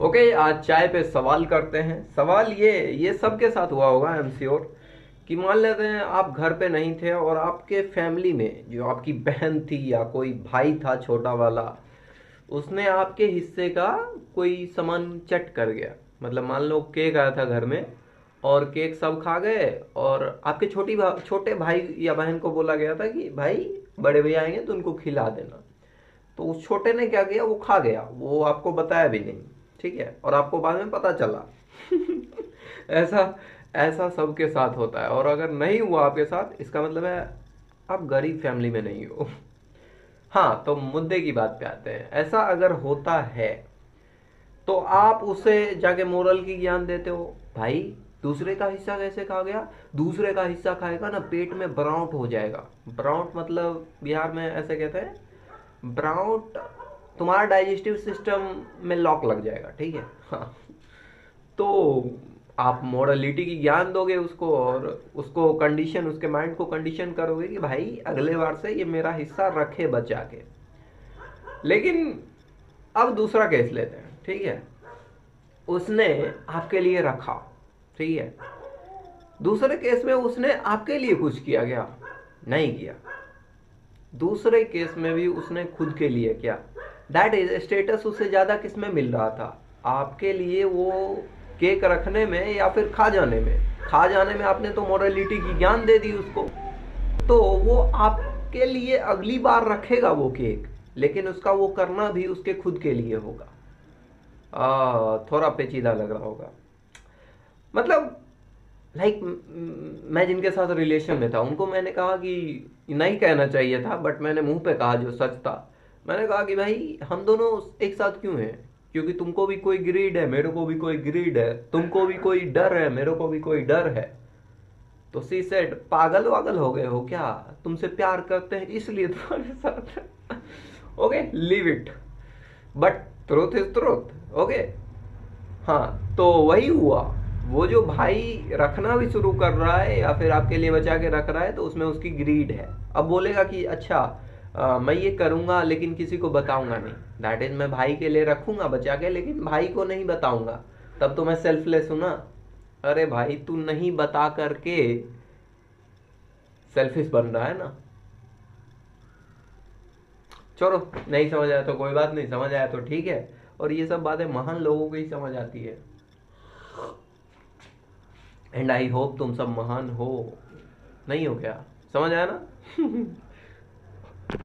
Okay, आज चाय पे सवाल करते हैं। सवाल ये सबके साथ हुआ होगा, आई एम श्योर, कि मान लेते हैं आप घर पे नहीं थे और आपके फैमिली में जो आपकी बहन थी या कोई भाई था छोटा वाला, उसने आपके हिस्से का कोई सामान चट कर गया। मतलब मान लो केक आया था घर में और केक सब खा गए, और आपके छोटे भाई या बहन को बोला गया था कि भाई बड़े भैया आएंगे तो उनको खिला देना। तो उस छोटे ने क्या किया, वो खा गया, वो आपको बताया भी नहीं। ठीक है, और आपको बाद में पता चला। ऐसा ऐसा सबके साथ होता है, और अगर नहीं हुआ आपके साथ, इसका मतलब है आप गरीब फैमिली में नहीं हो। हाँ, तो मुद्दे की बात पे आते हैं। ऐसा अगर होता है तो आप उसे जाके मोरल की ज्ञान देते हो, भाई दूसरे का हिस्सा कैसे खा गया। दूसरे का हिस्सा खाएगा ना, पेट में ब्राउट हो जाएगा। ब्राउट मतलब बिहार में ऐसे कहते हैं, ब्राउट, तुम्हारा डाइजेस्टिव सिस्टम में लॉक लग जाएगा। ठीक है, हाँ। तो आप मोरलिटी की ज्ञान दोगे उसको, और उसको कंडीशन, उसके माइंड को कंडीशन करोगे कि भाई अगले बार से ये मेरा हिस्सा रखे बचा के। लेकिन अब दूसरा केस लेते हैं। ठीक है, उसने आपके लिए रखा। ठीक है, दूसरे केस में उसने आपके लिए कुछ किया क्या? नहीं किया। दूसरे केस में भी उसने खुद के लिए किया। दैट इज स्टेटस उससे ज्यादा किस में मिल रहा था? आपके लिए वो केक रखने में या फिर खा जाने में। खा जाने में आपने तो मोरलिटी की ज्ञान दे दी उसको, तो वो आपके लिए अगली बार रखेगा वो केक, लेकिन उसका वो करना भी उसके खुद के लिए होगा। थोड़ा पेचीदा लग रहा होगा। मतलब लाइक, मैं जिनके साथ रिलेशन में था उनको मैंने कहा कि नहीं कहना चाहिए था, बट मैंने मुंह पे कहा जो सच था। मैंने कहा कि भाई हम दोनों एक साथ क्यों हैं? क्योंकि तुमको भी कोई ग्रीड है, मेरे को भी कोई ग्रीड है, तुमको भी कोई डर है, मेरे को भी कोई डर है। तो सी सेड, पागल वागल हो गए हो क्या? तुमसे प्यार करते हैं इसलिए तुम्हारे साथ। Okay, leave it, but truth is truth. Okay, हाँ, तो वही हुआ। वो जो भाई रखना भी शुरू कर रहा है या फिर आपके लिए बचा के रख रहा है, तो उसमें उसकी ग्रीड है। अब बोलेगा कि अच्छा, मैं ये करूंगा लेकिन किसी को बताऊंगा नहीं। दैट इज, मैं भाई के लिए रखूंगा बचा के लेकिन भाई को नहीं बताऊंगा। तब तो मैं सेल्फलेस हूं ना। अरे भाई, तू नहीं बता करके सेल्फिश बन रहा है ना। चलो, नहीं समझ आया तो कोई बात नहीं, समझ आया तो ठीक है। और ये सब बातें महान लोगों को ही समझ आती है। एंड आई होप तुम सब महान हो। नहीं हो क्या? समझ आया ना?